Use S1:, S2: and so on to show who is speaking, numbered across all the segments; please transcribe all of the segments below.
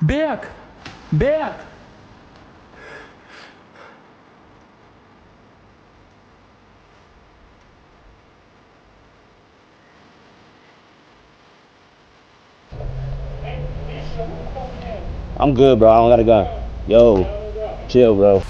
S1: Back! Back!
S2: I'm good, bro. I don't gotta go. Yo, chill, bro.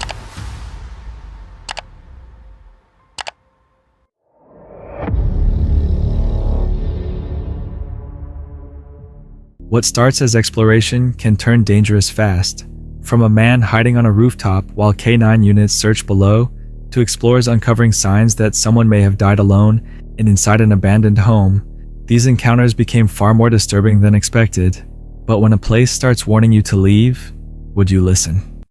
S3: What starts as exploration can turn dangerous fast. From a man hiding on a rooftop while K9 units search below, to explorers uncovering signs that someone may have died alone and inside an abandoned home, these encounters became far more disturbing than expected. But when a place starts warning you to leave, would you listen?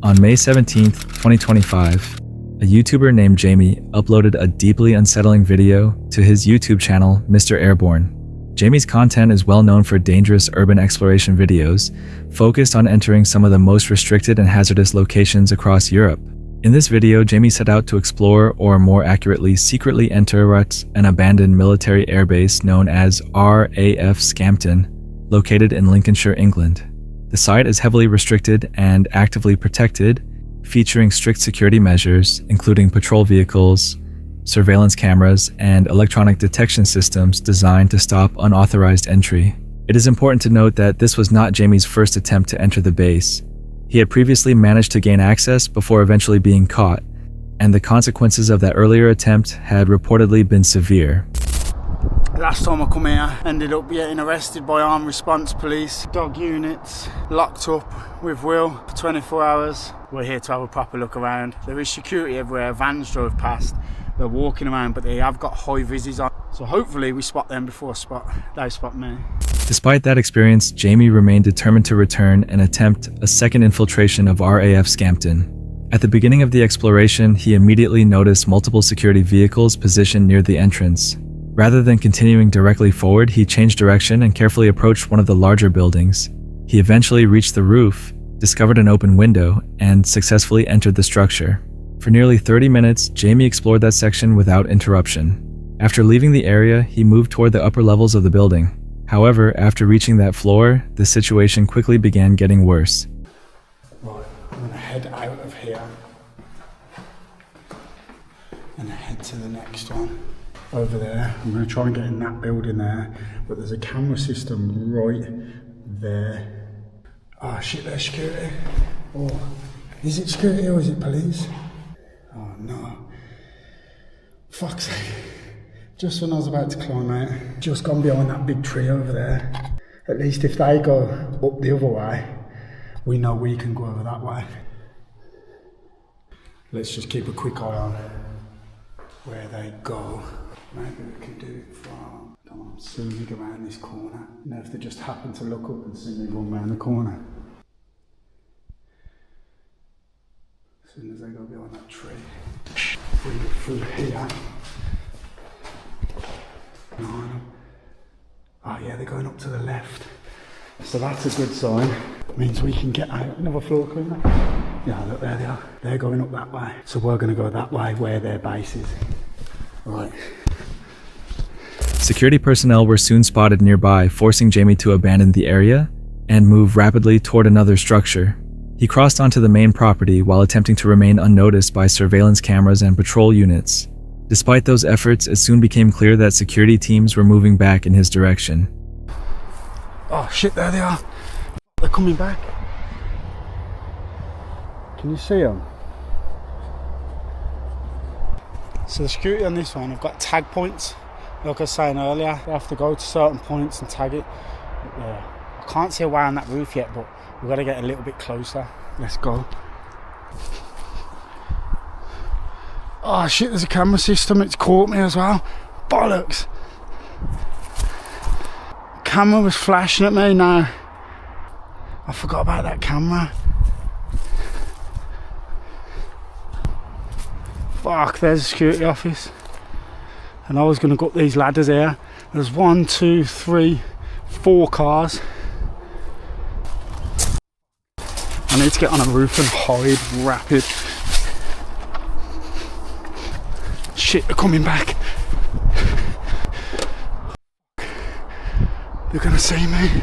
S3: On May 17th, 2025, a YouTuber named Jamie uploaded a deeply unsettling video to his YouTube channel, Mr. Airborne. Jamie's content is well known for dangerous urban exploration videos, focused on entering some of the most restricted and hazardous locations across Europe. In this video, Jamie set out to explore, or more accurately, secretly enter an abandoned military airbase known as RAF Scampton, located in Lincolnshire, England. The site is heavily restricted and actively protected, featuring strict security measures, including patrol vehicles, surveillance cameras, and electronic detection systems designed to stop unauthorized entry. It is important to note that this was not Jamie's first attempt to enter the base. He had previously managed to gain access before eventually being caught, and the consequences of that earlier attempt had reportedly been severe.
S4: Last time I come here, ended up getting arrested by armed response police, dog units, locked up with Will for 24 hours. We're here to have a proper look around. There is security everywhere, vans drove past, they're walking around, but they have got high vises on. So hopefully we spot them before they spot me.
S3: Despite that experience, Jamie remained determined to return and attempt a second infiltration of RAF Scampton. At the beginning of the exploration, he immediately noticed multiple security vehicles positioned near the entrance. Rather than continuing directly forward, he changed direction and carefully approached one of the larger buildings. He eventually reached the roof, discovered an open window, and successfully entered the structure. For nearly 30 minutes, Jamie explored that section without interruption. After leaving the area, he moved toward the upper levels of the building. However, after reaching that floor, the situation quickly began getting worse.
S4: Right, I'm gonna head out of here and head to the next one. Over there, I'm going to try and get in that building there, but there's a camera system right there. Oh shit, there's security. Oh, is it security or is it police? Oh no. Fuck's sake. Just when I was about to climb out, just gone behind that big tree over there. At least if they go up the other way, we know we can go over that way. Let's just keep a quick eye on where they go. Maybe we can do it from, come on, see me go around this corner. You know, if they just happen to look up and see me run around the corner. As soon as they go behind that tree, bring it through here. No. Oh yeah, they're going up to the left. So that's a good sign. It means we can get out. Another floor cleaner. Yeah, look, there they are. They're going up that way. So we're going to go that way where their base is. Right.
S3: Security personnel were soon spotted nearby, forcing Jamie to abandon the area and move rapidly toward another structure. He crossed onto the main property while attempting to remain unnoticed by surveillance cameras and patrol units. Despite those efforts, it soon became clear that security teams were moving back in his direction.
S4: Oh shit, there they are. They're coming back. Can you see them? So the security on this one, I've got tag points. Like I was saying earlier, they have to go to certain points and tag it. Yeah, I can't see a way on that roof yet, but we've got to get a little bit closer. Let's go. Oh shit, there's a camera system, it's caught me as well. Bollocks. Camera was flashing at me now. I forgot about that camera. Fuck, there's a security office. And I was going to go up these ladders here. There's 1, 2, 3, 4 cars. I need to get on a roof and hide rapid. Shit, they're coming back. They're going to see me.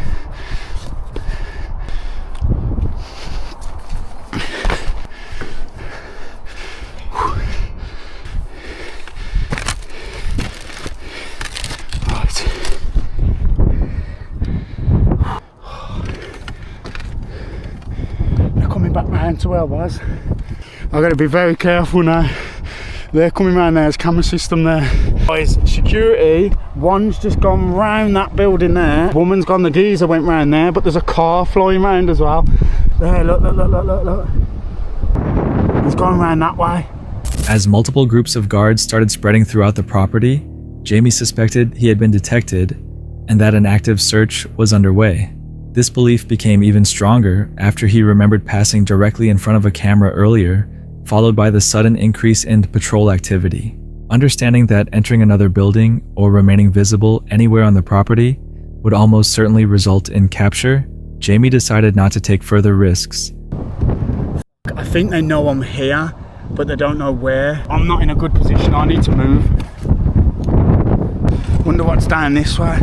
S4: where I was. I've got to be very careful now. They're coming around there, there's camera system there. Guys, security, one's just gone round that building there. Woman's gone, the geezer went round there, but there's a car flying round as well. There, look. He's gone round that way.
S3: As multiple groups of guards started spreading throughout the property, Jamie suspected he had been detected and that an active search was underway. This belief became even stronger after he remembered passing directly in front of a camera earlier, followed by the sudden increase in patrol activity. Understanding that entering another building or remaining visible anywhere on the property would almost certainly result in capture, Jamie decided not to take further risks.
S4: I think they know I'm here, but they don't know where. I'm not in a good position, I need to move. Wonder what's down this way.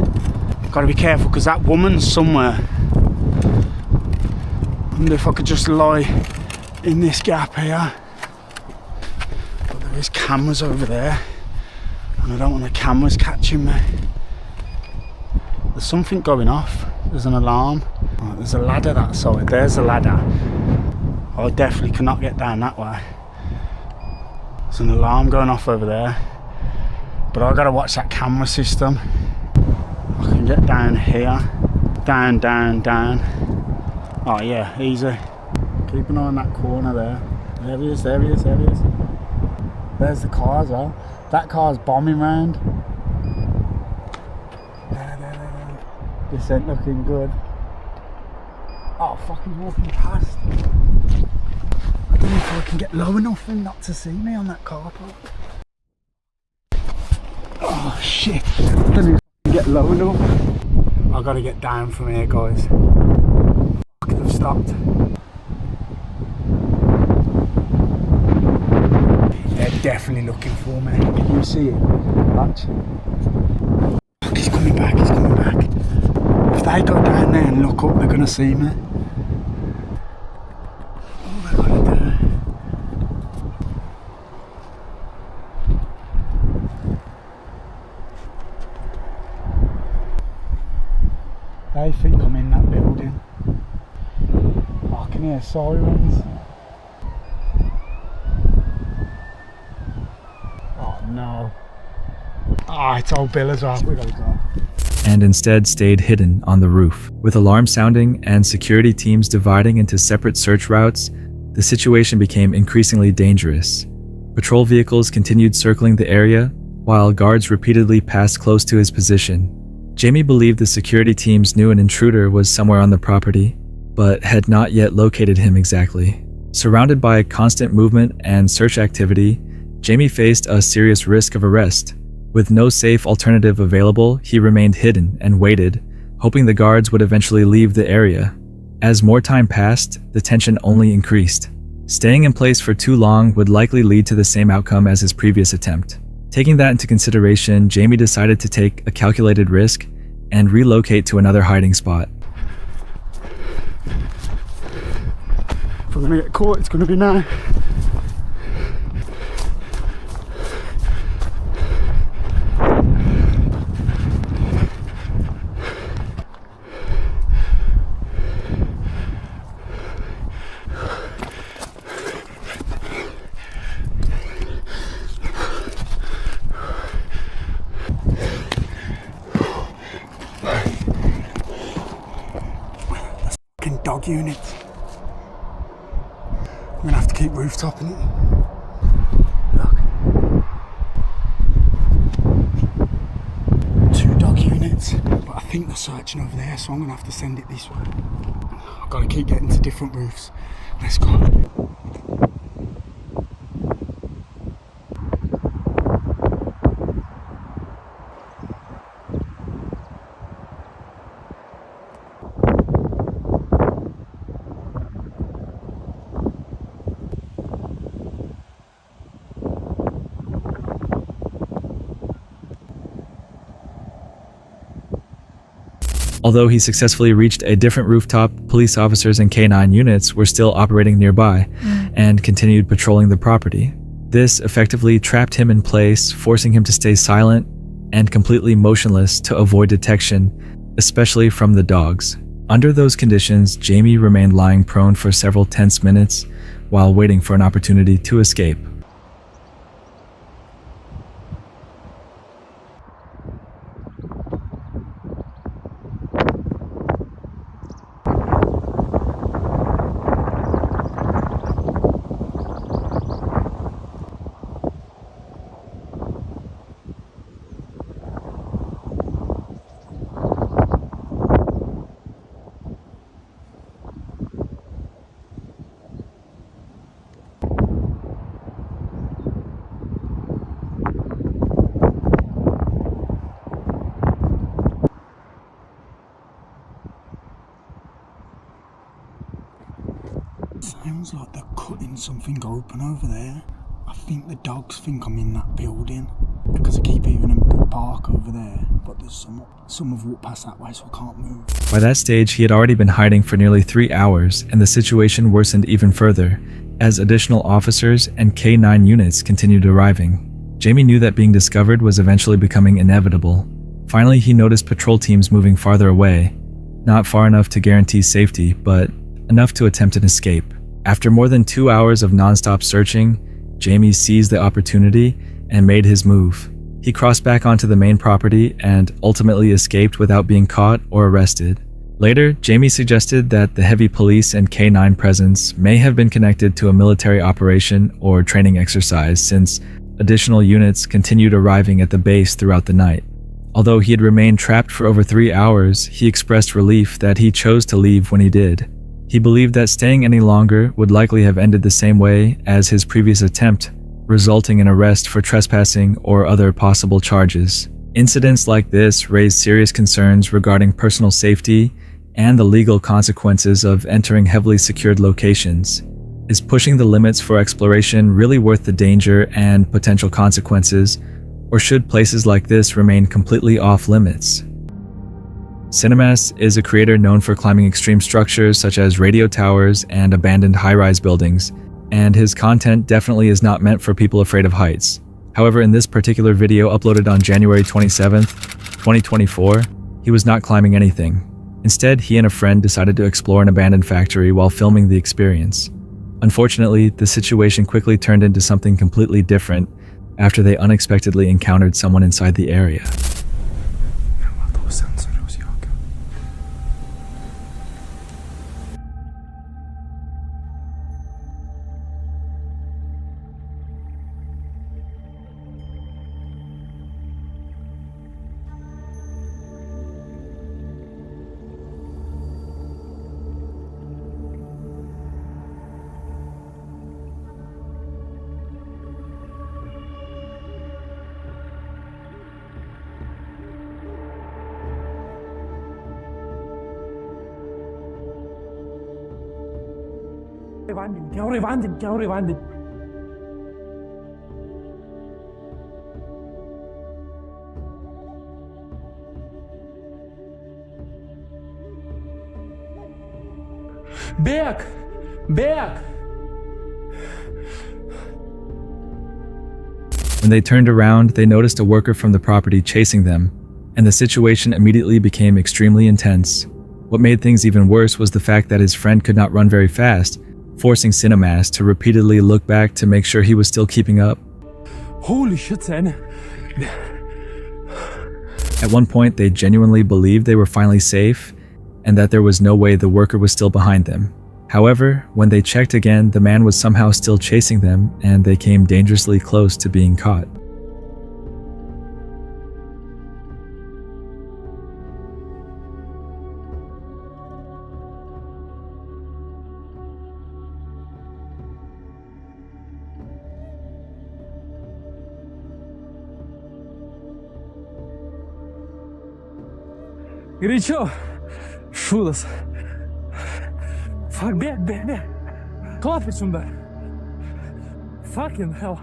S4: Gotta be careful because that woman's somewhere. Wonder if I could just lie in this gap here. There's cameras over there and I don't want the cameras catching me. There's something going off. There's an alarm. Oh, there's a ladder that side. There's a ladder. I definitely cannot get down that way. There's an alarm going off over there, but I've got to watch that camera system. I can get down here. Down. Oh yeah, easy. Keep an eye on that corner there. There he is. There's the car as well. That car's bombing round. There. This ain't looking good. Oh, fuck, he's walking past. I don't know if I can get low enough for him not to see me on that car park. Oh, shit. I don't know if I can get low enough. I've got to get down from here, guys. Fuck, they've stopped. Definitely looking for me. Can you see it? Watch. Look, he's coming back. If they go down there and look up, they're gonna see me. All they gotta do. They think I'm in that building. Oh, I can hear sirens. No. Ah, it's old Bill as well. We gotta go.
S3: And instead stayed hidden on the roof. With alarm sounding and security teams dividing into separate search routes, the situation became increasingly dangerous. Patrol vehicles continued circling the area, while guards repeatedly passed close to his position. Jamie believed the security teams knew an intruder was somewhere on the property, but had not yet located him exactly. Surrounded by constant movement and search activity, Jamie faced a serious risk of arrest. With no safe alternative available, he remained hidden and waited, hoping the guards would eventually leave the area. As more time passed, the tension only increased. Staying in place for too long would likely lead to the same outcome as his previous attempt. Taking that into consideration, Jamie decided to take a calculated risk and relocate to another hiding spot.
S4: If I'm gonna get caught, it's gonna be now. Dog units. I'm gonna have to keep rooftoping it. Look. 2 dog units, but I think they're searching over there, so I'm gonna have to send it this way. I've got to keep getting to different roofs. Let's go.
S3: Although he successfully reached a different rooftop, police officers and K9 units were still operating nearby and continued patrolling the property. This effectively trapped him in place, forcing him to stay silent and completely motionless to avoid detection, especially from the dogs. Under those conditions, Jamie remained lying prone for several tense minutes, while waiting for an opportunity to escape.
S4: Sounds like they're cutting something open over there. I think the dogs think I'm in that building because I keep hearing them bark over there, but there's some have walked past that way, so I can't move.
S3: By that stage, he had already been hiding for nearly 3 hours, and the situation worsened even further as additional officers and K9 units continued arriving. Jamie knew that being discovered was eventually becoming inevitable. Finally, he noticed patrol teams moving farther away, not far enough to guarantee safety, but enough to attempt an escape. After more than 2 hours of non-stop searching, Jamie seized the opportunity and made his move. He crossed back onto the main property and ultimately escaped without being caught or arrested. Later, Jamie suggested that the heavy police and K9 presence may have been connected to a military operation or training exercise, since additional units continued arriving at the base throughout the night. Although he had remained trapped for over 3 hours, he expressed relief that he chose to leave when he did. He believed that staying any longer would likely have ended the same way as his previous attempt, resulting in arrest for trespassing or other possible charges. Incidents like this raise serious concerns regarding personal safety and the legal consequences of entering heavily secured locations. Is pushing the limits for exploration really worth the danger and potential consequences, or should places like this remain completely off limits? Cinemas is a creator known for climbing extreme structures such as radio towers and abandoned high-rise buildings, and his content definitely is not meant for people afraid of heights. However, in this particular video uploaded on January 27th, 2024, he was not climbing anything. Instead, he and a friend decided to explore an abandoned factory while filming the experience. Unfortunately, the situation quickly turned into something completely different after they unexpectedly encountered someone inside the area.
S1: Rewinding. Berg!
S3: When they turned around, they noticed a worker from the property chasing them, and the situation immediately became extremely intense. What made things even worse was the fact that his friend could not run very fast, forcing Cinemas to repeatedly look back to make sure he was still keeping up.
S1: Holy shit, son.
S3: At one point, they genuinely believed they were finally safe, and that there was no way the worker was still behind them. However, when they checked again, the man was somehow still chasing them, and they came dangerously close to being caught.
S1: Горячо. Шудос. Fuck, бег. Клапай сюда. Fucking hell.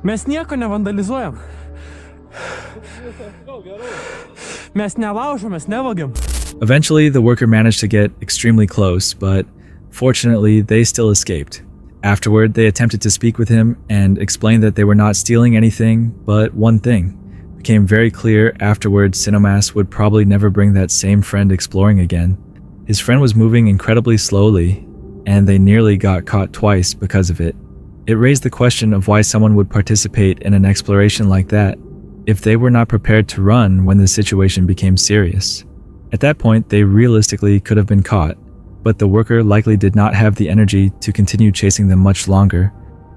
S1: Mes nieko nevandalizuojam. Mes nelaužom, mes nevagiam.
S3: Eventually, the worker managed to get extremely close, but fortunately, they still escaped. Afterward, they attempted to speak with him and explained that they were not stealing anything, but one thing. It became very clear afterwards Cinemas would probably never bring that same friend exploring again. His friend was moving incredibly slowly, and they nearly got caught twice because of it. It raised the question of why someone would participate in an exploration like that if they were not prepared to run when the situation became serious. At that point, they realistically could have been caught, but the worker likely did not have the energy to continue chasing them much longer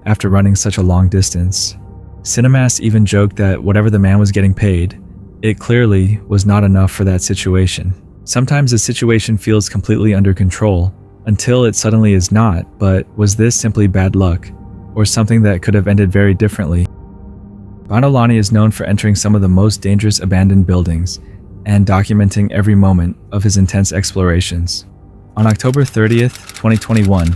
S3: after running such a long distance. Cinemas even joked that whatever the man was getting paid, it clearly was not enough for that situation. Sometimes a situation feels completely under control until it suddenly is not, but was this simply bad luck, or something that could have ended very differently? Bonolani is known for entering some of the most dangerous abandoned buildings and documenting every moment of his intense explorations. On October 30th, 2021,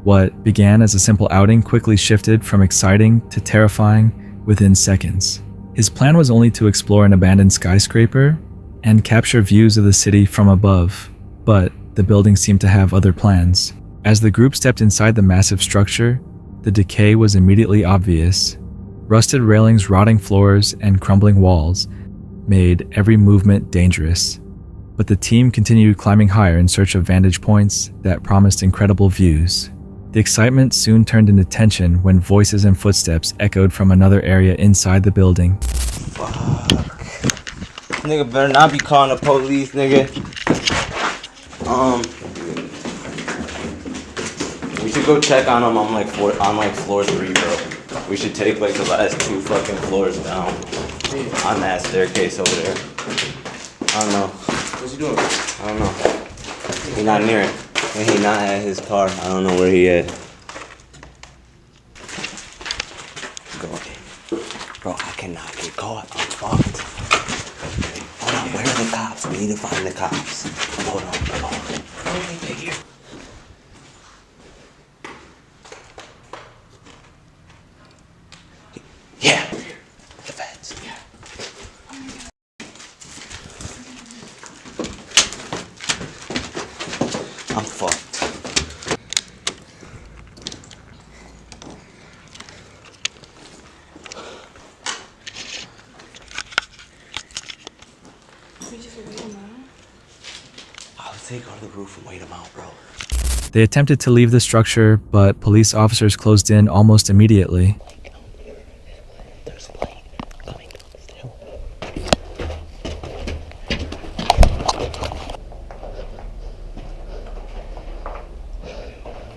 S3: what began as a simple outing quickly shifted from exciting to terrifying within seconds. His plan was only to explore an abandoned skyscraper and capture views of the city from above, but the building seemed to have other plans. As the group stepped inside the massive structure, the decay was immediately obvious. Rusted railings, rotting floors, and crumbling walls made every movement dangerous. But the team continued climbing higher in search of vantage points that promised incredible views. The excitement soon turned into tension when voices and footsteps echoed from another area inside the building.
S2: Fuck. Nigga better not be calling the police, nigga. We should go check on him on floor 3, bro. We should take like the last 2 fucking floors down on that staircase over there. I don't know.
S5: What's he doing?
S2: I don't know. He not near it. And he not at his car. I don't know where he at. Go. Bro, I cannot get caught. I'm fucked. Hold on, where are the cops? We need to find the cops. Hold on. Right here. Yeah. The feds. Yeah. I'm fucked.
S6: We just wait him out?
S2: I would say go to the roof and wait him out, bro.
S3: They attempted to leave the structure, but police officers closed in almost immediately.
S2: There's a plane coming still.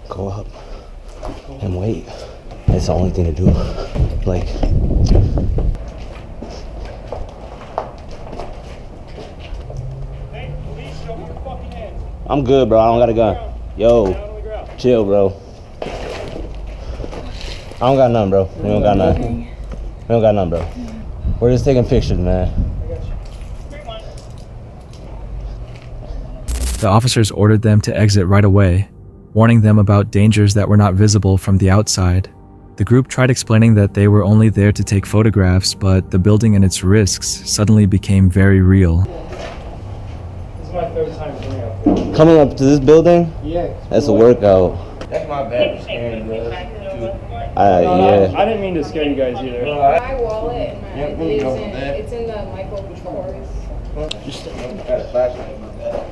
S2: Go up and wait. It's the only thing to do. Like, I'm good, bro. I don't got a gun. Yo, chill, bro. I don't got none, bro. We don't got none. We don't got none, bro. We're just taking pictures, man.
S3: The officers ordered them to exit right away, warning them about dangers that were not visible from the outside. The group tried explaining that they were only there to take photographs, but the building and its risks suddenly became very real.
S1: This is my 3rd time coming up here.
S2: Coming up to this building?
S1: Yeah.
S2: That's a workout.
S5: That's my bad for scaring you, bro.
S2: Yeah.
S1: I didn't mean to scare you guys either.
S6: My wallet and my
S5: Yeah,
S6: ID
S5: go
S6: is
S5: from there.
S6: it's in the Michael Kors.
S5: Just got a flashlight in my bag.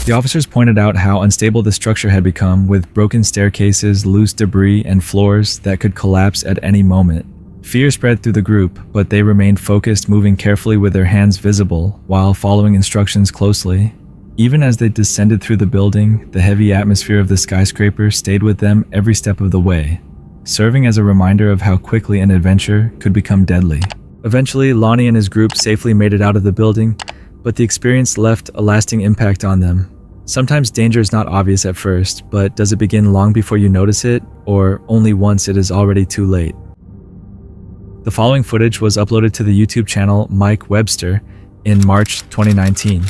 S3: The officers pointed out how unstable the structure had become, with broken staircases, loose debris, and floors that could collapse at any moment. Fear spread through the group, but they remained focused, moving carefully with their hands visible, while following instructions closely. Even as they descended through the building, the heavy atmosphere of the skyscraper stayed with them every step of the way, serving as a reminder of how quickly an adventure could become deadly. Eventually, Lonnie and his group safely made it out of the building, but the experience left a lasting impact on them. Sometimes danger is not obvious at first, but does it begin long before you notice it, or only once it is already too late? The following footage was uploaded to the YouTube channel Mike Webster in March 2019.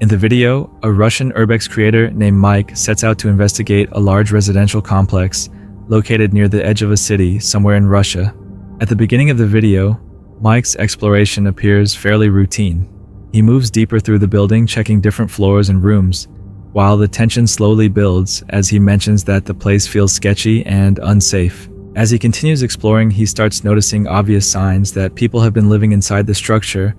S3: In the video, a Russian urbex creator named Mike sets out to investigate a large residential complex located near the edge of a city somewhere in Russia. At the beginning of the video, Mike's exploration appears fairly routine. He moves deeper through the building, checking different floors and rooms, while the tension slowly builds as he mentions that the place feels sketchy and unsafe. As he continues exploring, he starts noticing obvious signs that people have been living inside the structure,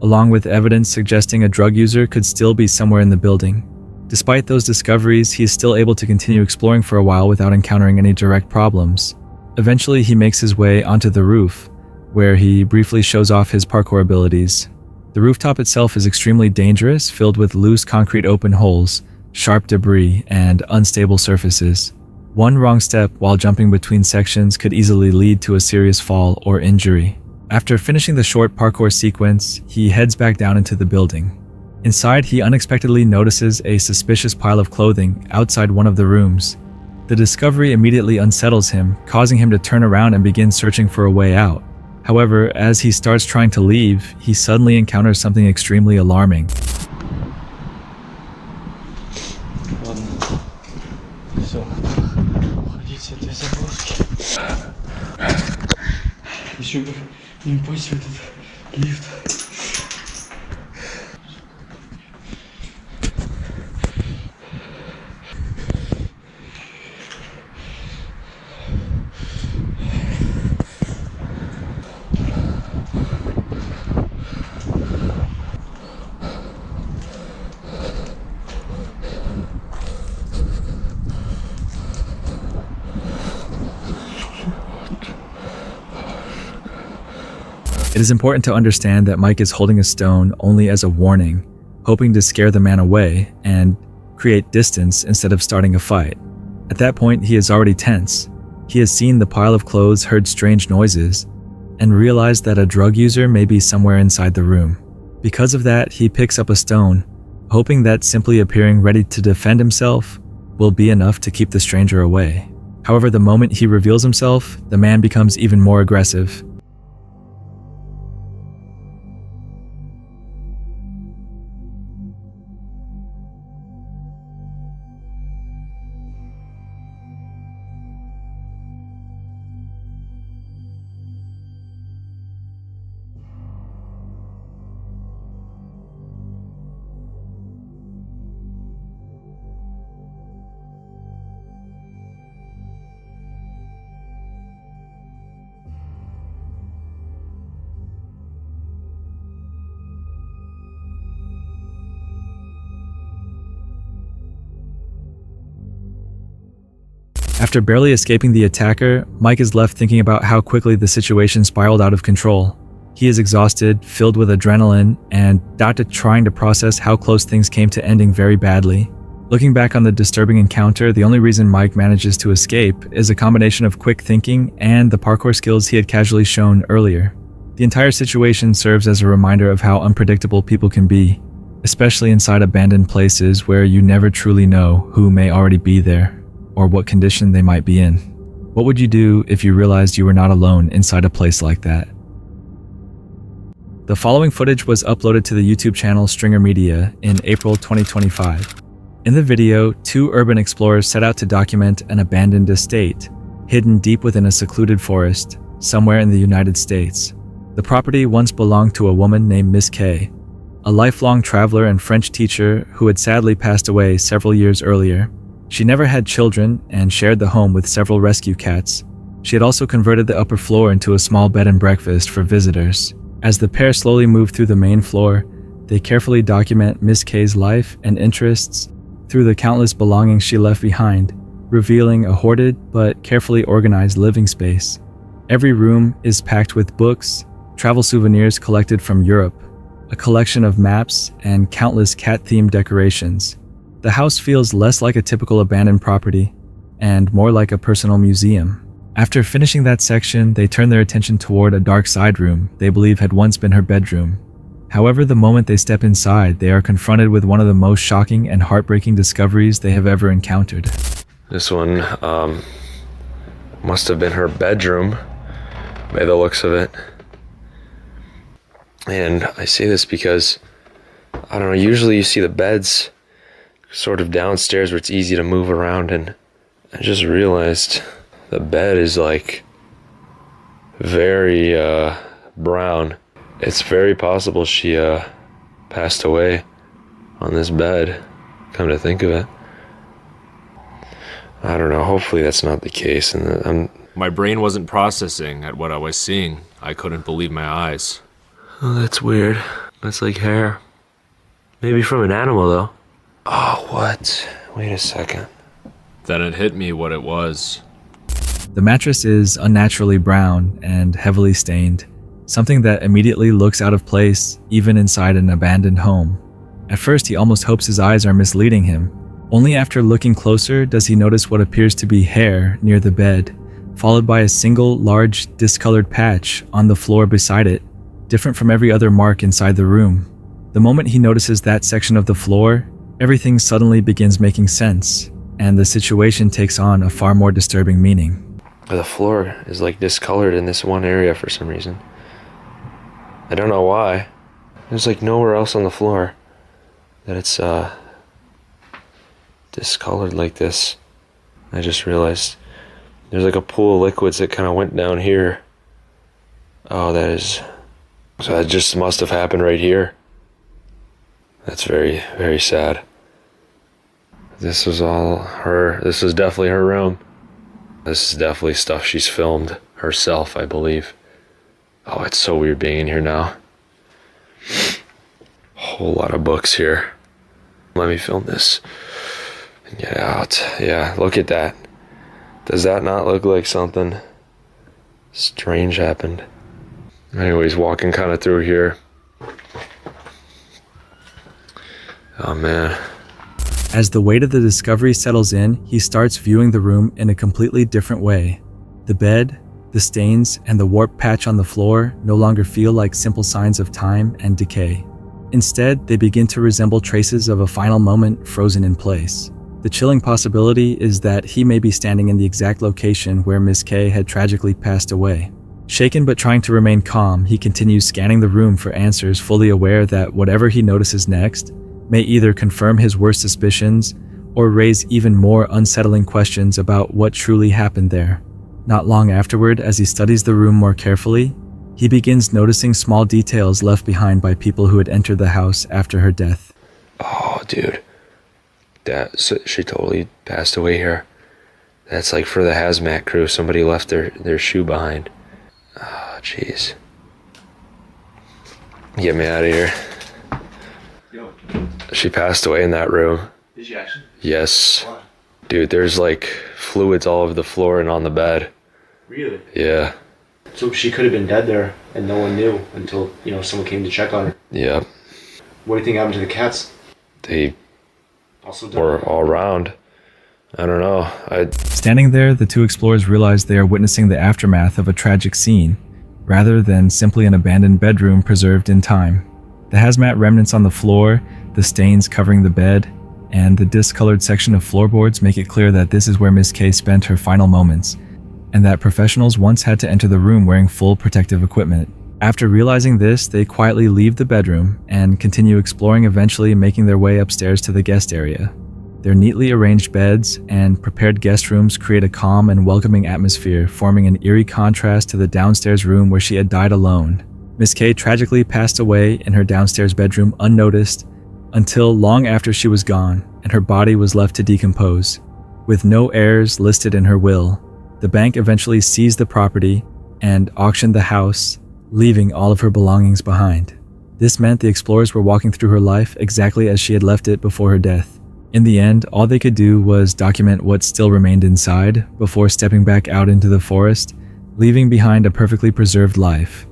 S3: along with evidence suggesting a drug user could still be somewhere in the building. Despite those discoveries, he is still able to continue exploring for a while without encountering any direct problems. Eventually, he makes his way onto the roof, where he briefly shows off his parkour abilities. The rooftop itself is extremely dangerous, filled with loose concrete open holes, sharp debris, and unstable surfaces. One wrong step while jumping between sections could easily lead to a serious fall or injury. After finishing the short parkour sequence, he heads back down into the building. Inside, he unexpectedly notices a suspicious pile of clothing outside one of the rooms. The discovery immediately unsettles him, causing him to turn around and begin searching for a way out. However, as he starts trying to leave, he suddenly encounters something extremely alarming. It is important to understand that Mike is holding a stone only as a warning, hoping to scare the man away and create distance instead of starting a fight. At that point, he is already tense. He has seen the pile of clothes, heard strange noises, and realized that a drug user may be somewhere inside the room. Because of that, he picks up a stone, hoping that simply appearing ready to defend himself will be enough to keep the stranger away. However, the moment he reveals himself, the man becomes even more aggressive. After barely escaping the attacker, Mike is left thinking about how quickly the situation spiraled out of control. He is exhausted, filled with adrenaline, and trying to process how close things came to ending very badly. Looking back on the disturbing encounter, the only reason Mike manages to escape is a combination of quick thinking and the parkour skills he had casually shown earlier. The entire situation serves as a reminder of how unpredictable people can be, especially inside abandoned places where you never truly know who may already be there, or what condition they might be in. What would you do if you realized you were not alone inside a place like that? The following footage was uploaded to the YouTube channel Stringer Media in April 2025. In the video, two urban explorers set out to document an abandoned estate, hidden deep within a secluded forest, somewhere in the United States. The property once belonged to a woman named Miss K, a lifelong traveler and French teacher who had sadly passed away several years earlier. She never had children and shared the home with several rescue cats. She had also converted the upper floor into a small bed and breakfast for visitors. As the pair slowly move through the main floor, they carefully document Miss K's life and interests through the countless belongings she left behind, revealing a hoarded but carefully organized living space. Every room is packed with books, travel souvenirs collected from Europe, a collection of maps, and countless cat-themed decorations. The house feels less like a typical abandoned property and more like a personal museum. After finishing that section, they turn their attention toward a dark side room they believe had once been her bedroom. However, the moment they step inside, they are confronted with one of the most shocking and heartbreaking discoveries they have ever encountered.
S7: This one must have been her bedroom by the looks of it. And I say this because, I don't know, usually you see the beds sort of downstairs where it's easy to move around, and I just realized the bed is like very brown. It's very possible she passed away on this bed, come to think of it. I don't know, hopefully that's not the case. And
S8: My brain wasn't processing at what I was seeing. I couldn't believe my eyes.
S7: Oh, that's weird. That's like hair. Maybe from an animal though. Oh, what? Wait a second.
S8: Then it hit me what it was.
S3: The mattress is unnaturally brown and heavily stained, something that immediately looks out of place even inside an abandoned home. At first, he almost hopes his eyes are misleading him. Only after looking closer does he notice what appears to be hair near the bed, followed by a single large discolored patch on the floor beside it, different from every other mark inside the room. The moment he notices that section of the floor, everything suddenly begins making sense, and the situation takes on a far more disturbing meaning.
S7: The floor is like discolored in this one area for some reason. I don't know why. There's like nowhere else on the floor that it's discolored like this. I just realized there's like a pool of liquids that kind of went down here. Oh, that is... So that just must have happened right here. That's very, very sad. This was all her. This was definitely her room. This is definitely stuff she's filmed herself, I believe. Oh, it's so weird being in here now. Whole lot of books here. Let me film this and get out. Yeah, look at that. Does that not look like something strange happened? Anyways, walking kind of through here. Oh man.
S3: As the weight of the discovery settles in, he starts viewing the room in a completely different way. The bed, the stains, and the warped patch on the floor no longer feel like simple signs of time and decay. Instead, they begin to resemble traces of a final moment frozen in place. The chilling possibility is that he may be standing in the exact location where Miss K had tragically passed away. Shaken but trying to remain calm, he continues scanning the room for answers, fully aware that whatever he notices next may either confirm his worst suspicions or raise even more unsettling questions about what truly happened there. Not long afterward, as he studies the room more carefully, he begins noticing small details left behind by people who had entered the house after her death.
S7: Oh, dude. She totally passed away here. That's like for the hazmat crew. Somebody left their shoe behind. Oh, jeez. Get me out of here. She passed away in that room.
S5: Did she actually?
S7: Yes.
S5: Why?
S7: Dude, there's like fluids all over the floor and on the bed.
S5: Really?
S7: Yeah.
S5: So she could have been dead there and no one knew until, someone came to check on her.
S7: Yeah.
S5: What do you think happened to the cats?
S7: They
S5: Also died?
S7: were all around. I don't know.
S3: Standing there, the two explorers realize they are witnessing the aftermath of a tragic scene, rather than simply an abandoned bedroom preserved in time. The hazmat remnants on the floor, the stains covering the bed, and the discolored section of floorboards make it clear that this is where Miss K spent her final moments, and that professionals once had to enter the room wearing full protective equipment. After realizing this, they quietly leave the bedroom and continue exploring, eventually making their way upstairs to the guest area. Their neatly arranged beds and prepared guest rooms create a calm and welcoming atmosphere, forming an eerie contrast to the downstairs room where she had died alone. Miss K tragically passed away in her downstairs bedroom unnoticed until long after she was gone and her body was left to decompose. With no heirs listed in her will, the bank eventually seized the property and auctioned the house, leaving all of her belongings behind. This meant the explorers were walking through her life exactly as she had left it before her death. In the end, all they could do was document what still remained inside before stepping back out into the forest, leaving behind a perfectly preserved life,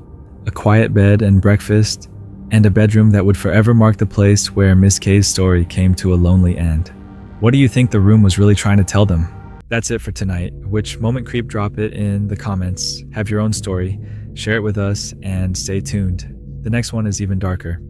S3: a quiet bed and breakfast, and a bedroom that would forever mark the place where Miss K's story came to a lonely end. What do you think the room was really trying to tell them? That's it for tonight. Which moment creep? Drop it in the comments. Have your own story, share it with us, and stay tuned. The next one is even darker.